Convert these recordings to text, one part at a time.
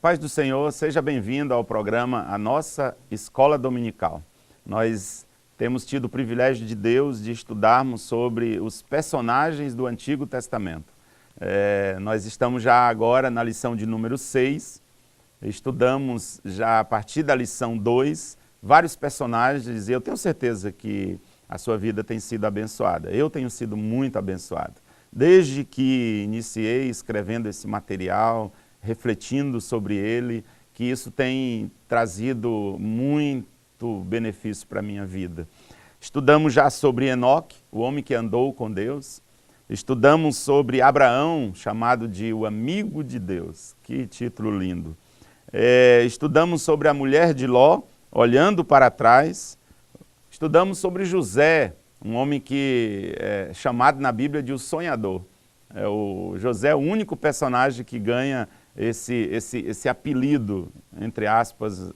paz do Senhor, seja bem-vindo ao programa A Nossa Escola Dominical. Nós temos tido o privilégio de Deus de estudarmos sobre os personagens do Antigo Testamento. Nós estamos já agora na lição de número 6, estudamos já a partir da lição 2, vários personagens, e eu tenho certeza que a sua vida tem sido abençoada. Eu tenho sido muito abençoado. Desde que iniciei escrevendo esse material, refletindo sobre ele, que isso tem trazido muito benefício para a minha vida. Estudamos já sobre Enoque, o homem que andou com Deus. Estudamos sobre Abraão, chamado de o amigo de Deus. Que título lindo. Estudamos sobre a mulher de Ló, olhando para trás. Estudamos sobre José, um homem que é chamado na Bíblia de o sonhador. José é o único personagem que ganha esse apelido, entre aspas,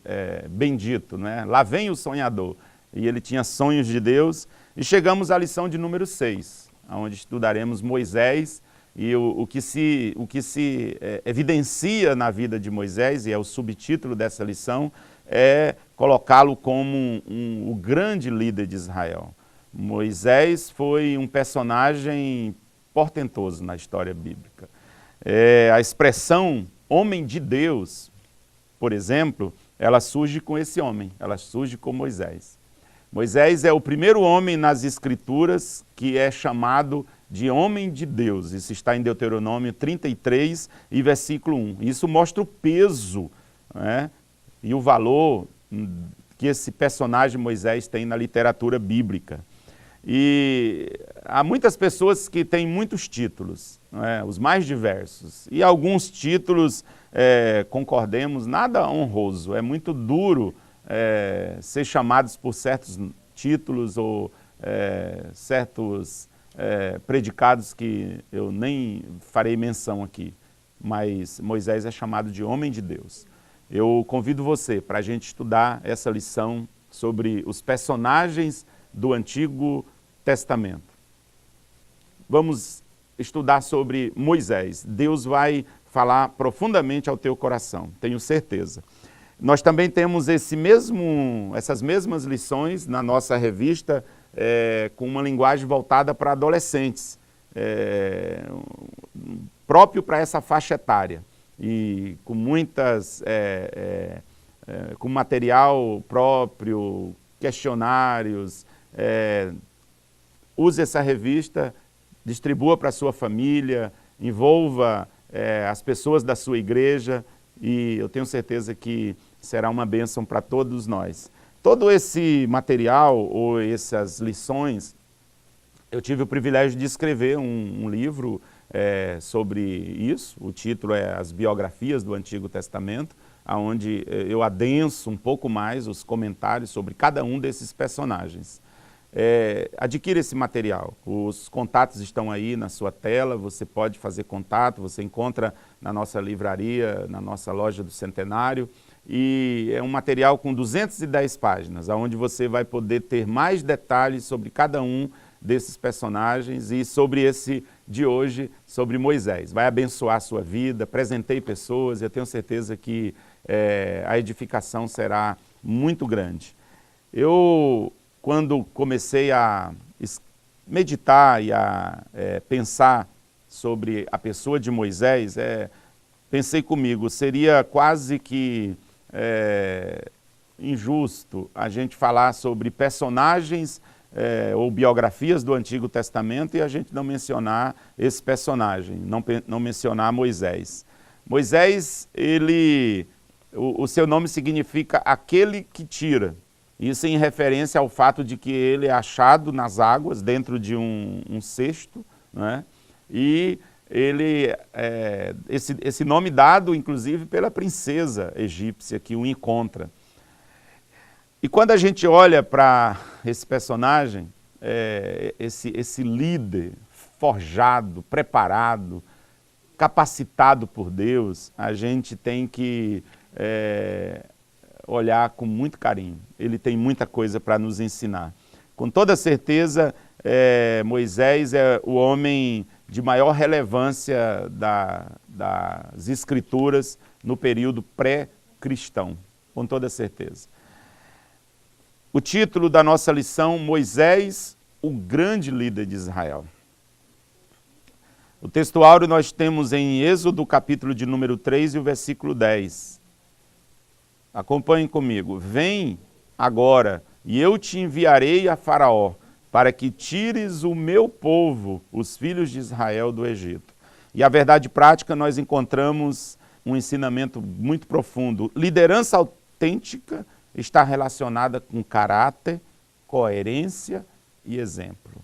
bendito, né? Lá vem o sonhador. E ele tinha sonhos de Deus. E chegamos à lição de número 6, onde estudaremos Moisés e o que se evidencia na vida de Moisés, e é o subtítulo dessa lição, é colocá-lo como o grande líder de Israel. Moisés foi um personagem portentoso na história bíblica. A expressão homem de Deus, por exemplo, ela surge com esse homem, ela surge com Moisés. Moisés é o primeiro homem nas Escrituras que é chamado de homem de Deus. Isso está em Deuteronômio 33 e versículo 1. Isso mostra o peso, né, e o valor que esse personagem Moisés tem na literatura bíblica. E há muitas pessoas que têm muitos títulos, né, os mais diversos, e alguns títulos, concordemos, nada honroso. É muito duro ser chamados por certos títulos ou certos predicados que eu nem farei menção aqui, mas Moisés é chamado de homem de Deus. Eu convido você para a gente estudar essa lição sobre os personagens do Antigo Testamento. Vamos estudar sobre Moisés. Deus vai falar profundamente ao teu coração, tenho certeza. Nós também temos essas mesmas lições na nossa revista, com uma linguagem voltada para adolescentes, próprio para essa faixa etária, e com com material próprio, questionários. Use essa revista, distribua para a sua família, envolva as pessoas da sua igreja, e eu tenho certeza que será uma bênção para todos nós. Todo esse material, ou essas lições, eu tive o privilégio de escrever um livro sobre isso. O título é As Biografias do Antigo Testamento, onde eu adenso um pouco mais os comentários sobre cada um desses personagens. Adquira esse material, os contatos estão aí na sua tela, você pode fazer contato, você encontra na nossa livraria, na nossa loja do Centenário, e é um material com 210 páginas, onde você vai poder ter mais detalhes sobre cada um desses personagens e sobre esse de hoje, sobre Moisés. Vai abençoar a sua vida, presenteie pessoas, e eu tenho certeza que a edificação será muito grande. Quando comecei a meditar e a pensar sobre a pessoa de Moisés, pensei comigo, seria quase que injusto a gente falar sobre personagens ou biografias do Antigo Testamento e a gente não mencionar esse personagem, não mencionar Moisés. Moisés, o seu nome significa aquele que tira. Isso em referência ao fato de que ele é achado nas águas, dentro de um cesto, né? E esse nome dado, inclusive, pela princesa egípcia que o encontra. E quando a gente olha para esse personagem, esse líder forjado, preparado, capacitado por Deus, a gente tem que olhar com muito carinho. Ele tem muita coisa para nos ensinar. Com toda certeza, Moisés é o homem de maior relevância das Escrituras no período pré-cristão, com toda certeza. O título da nossa lição, Moisés, o grande líder de Israel. O texto áureo nós temos em Êxodo, capítulo de número 3 e o versículo 10. Acompanhem comigo. Vem agora, e eu te enviarei a Faraó, para que tires o meu povo, os filhos de Israel, do Egito. E a verdade prática nós encontramos um ensinamento muito profundo. Liderança autêntica está relacionada com caráter, coerência e exemplo.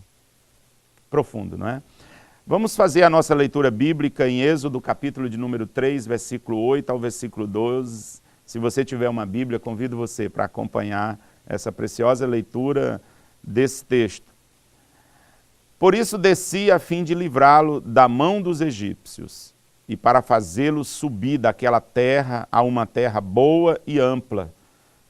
Profundo, não é? Vamos fazer a nossa leitura bíblica em Êxodo, capítulo de número 3, versículo 8 ao versículo 12. Se você tiver uma Bíblia, convido você para acompanhar essa preciosa leitura desse texto. Por isso desci a fim de livrá-lo da mão dos egípcios e para fazê-lo subir daquela terra a uma terra boa e ampla,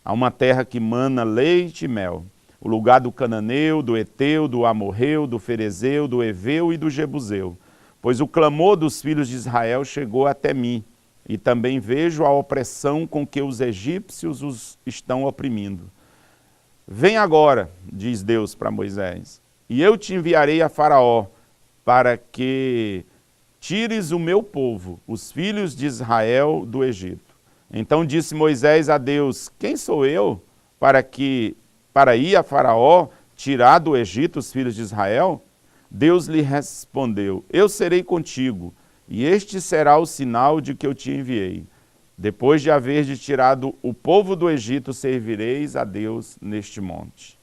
a uma terra que mana leite e mel, o lugar do cananeu, do eteu, do amorreu, do ferezeu, do eveu e do jebuseu. Pois o clamor dos filhos de Israel chegou até mim, e também vejo a opressão com que os egípcios os estão oprimindo. Vem agora, diz Deus para Moisés, e eu te enviarei a Faraó, para que tires o meu povo, os filhos de Israel, do Egito. Então disse Moisés a Deus, quem sou eu para ir a Faraó tirar do Egito os filhos de Israel? Deus lhe respondeu, eu serei contigo, e este será o sinal de que eu te enviei. Depois de haveres tirado o povo do Egito, servireis a Deus neste monte.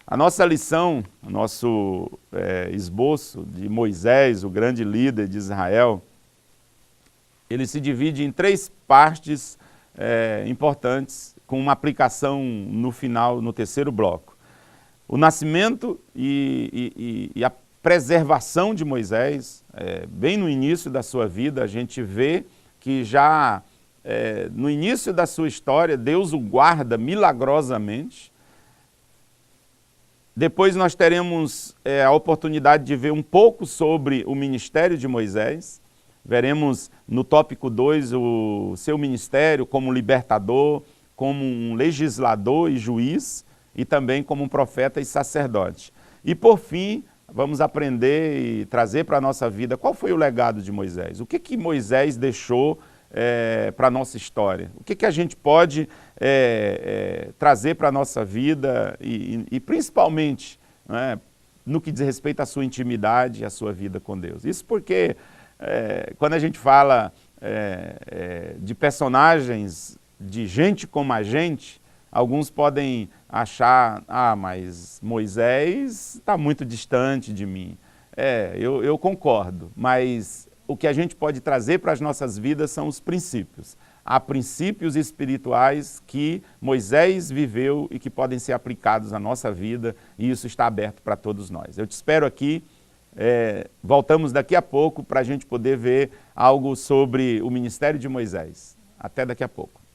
A nossa lição, o nosso esboço de Moisés, o grande líder de Israel, ele se divide em 3 partes importantes, com uma aplicação no final, no terceiro bloco. O nascimento e a preservação de Moisés, bem no início da sua vida, a gente vê que já no início da sua história, Deus o guarda milagrosamente. Depois nós teremos a oportunidade de ver um pouco sobre o ministério de Moisés. Veremos no tópico 2 o seu ministério como libertador, como um legislador e juiz, e também como um profeta e sacerdote. E por fim, vamos aprender e trazer para a nossa vida qual foi o legado de Moisés. O que Moisés deixou para a nossa história? O que a gente pode trazer para a nossa vida e principalmente, né, no que diz respeito à sua intimidade e à sua vida com Deus. Isso porque quando a gente fala de personagens, de gente como a gente, alguns podem achar, mas Moisés está muito distante de mim. Eu concordo, mas o que a gente pode trazer para as nossas vidas são os princípios. Há princípios espirituais que Moisés viveu e que podem ser aplicados à nossa vida, e isso está aberto para todos nós. Eu te espero aqui, voltamos daqui a pouco para a gente poder ver algo sobre o ministério de Moisés. Até daqui a pouco.